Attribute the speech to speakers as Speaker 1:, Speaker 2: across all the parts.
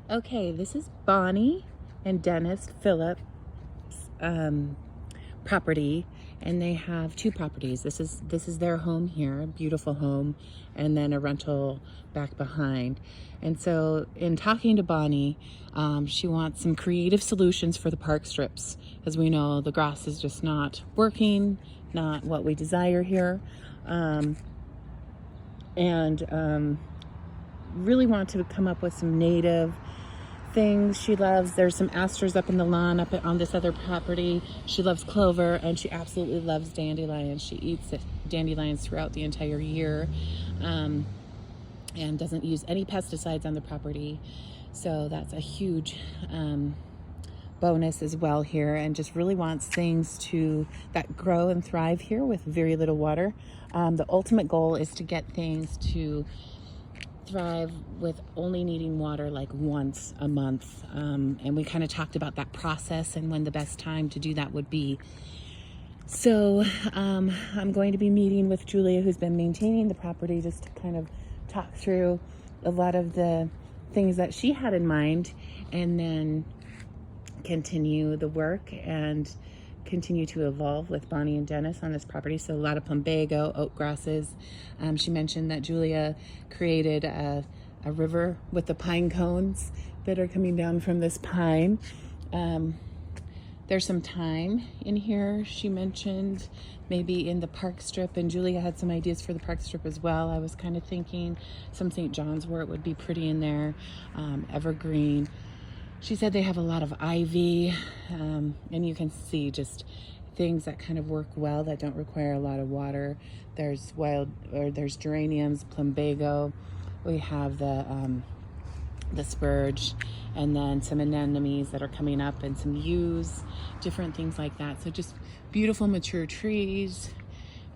Speaker 1: Okay, this is Bonnie and Dennis Phillips property, and they have two properties. This is their home here, a beautiful home, and then a rental back behind. And so in talking to Bonnie, she wants some creative solutions for the park strips. As we know, the grass is just not working, not what we desire here. Really want to come up with some native things she loves. There's some asters up in the lawn up on this other property. She loves clover, and she absolutely loves dandelions. She eats dandelions throughout the entire year, and doesn't use any pesticides on the property. So that's a huge bonus as well here, and just really wants things that grow and thrive here with very little water. The ultimate goal is to get things to thrive with only needing water like once a month, and we kind of talked about that process and when the best time to do that would be. So I'm going to be meeting with Julia, who's been maintaining the property, just to kind of talk through a lot of the things that she had in mind, and then continue the work and continue to evolve with Bonnie and Dennis on this property. So a lot of plumbago, oat grasses. She mentioned that Julia created a river with the pine cones that are coming down from this pine. There's some thyme in here, she mentioned, maybe in the park strip, and Julia had some ideas for the park strip as well. I was kind of thinking some St. John's wort would be pretty in there, evergreen. She said they have a lot of ivy, and you can see just things that kind of work well that don't require a lot of water. There's there's geraniums, plumbago. We have the spurge, and then some anemones that are coming up, and some yews, different things like that. So just beautiful mature trees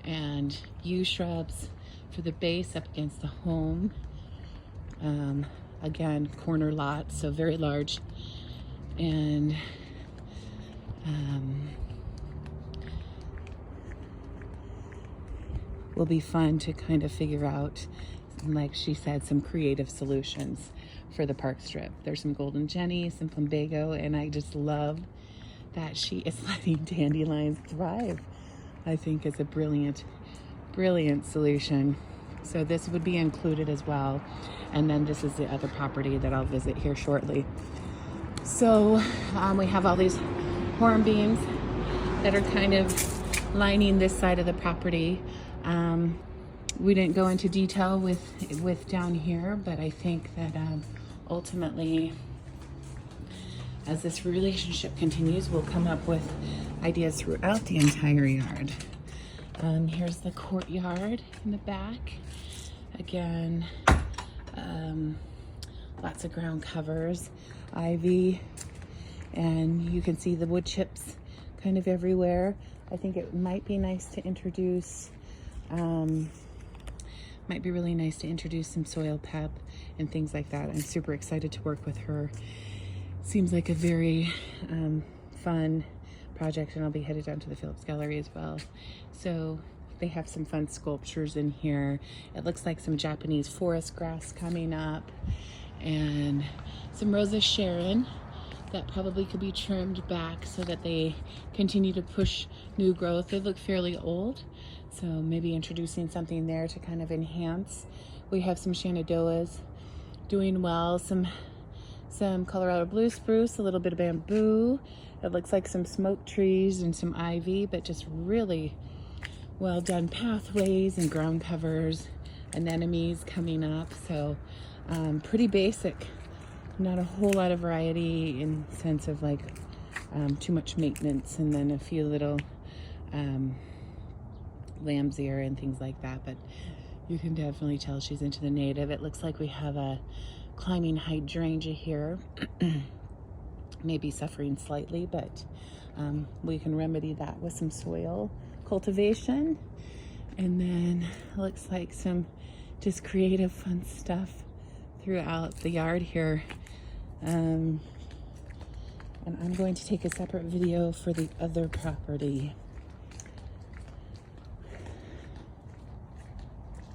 Speaker 1: and yew shrubs for the base up against the home. Again, corner lot, so very large, and will be fun to kind of figure out, like she said, some creative solutions for the park strip. There's some golden jenny, some plumbago, and I just love that she is letting dandelions thrive. I think it's a brilliant solution. So this would be included as well. And then this is the other property that I'll visit here shortly. So we have all these hornbeams that are kind of lining this side of the property. We didn't go into detail with down here, but I think that ultimately, as this relationship continues, we'll come up with ideas throughout the entire yard. Here's the courtyard in the back. Again, lots of ground covers, ivy, and you can see the wood chips kind of everywhere. I think it might be nice to introduce, might be really nice to introduce some soil pep and things like that. I'm super excited to work with her. Seems like a very fun project, and I'll be headed down to the Phillips Gallery as well. So they have some fun sculptures in here. It looks like some Japanese forest grass coming up, and some Rosa Sharon that probably could be trimmed back so that they continue to push new growth. They look fairly old, so maybe introducing something there to kind of enhance. We have some Shenandoahs doing well, some Colorado blue spruce, a little bit of bamboo. It looks like some smoke trees and some ivy, but just really well done pathways and ground covers, anemones coming up. So pretty basic, not a whole lot of variety in sense of like too much maintenance, and then a few little lamb's ear and things like that. But you can definitely tell she's into the native. It looks like we have a climbing hydrangea here. Maybe suffering slightly, but we can remedy that with some soil cultivation. And then it looks like some just creative fun stuff throughout the yard here. And I'm going to take a separate video for the other property.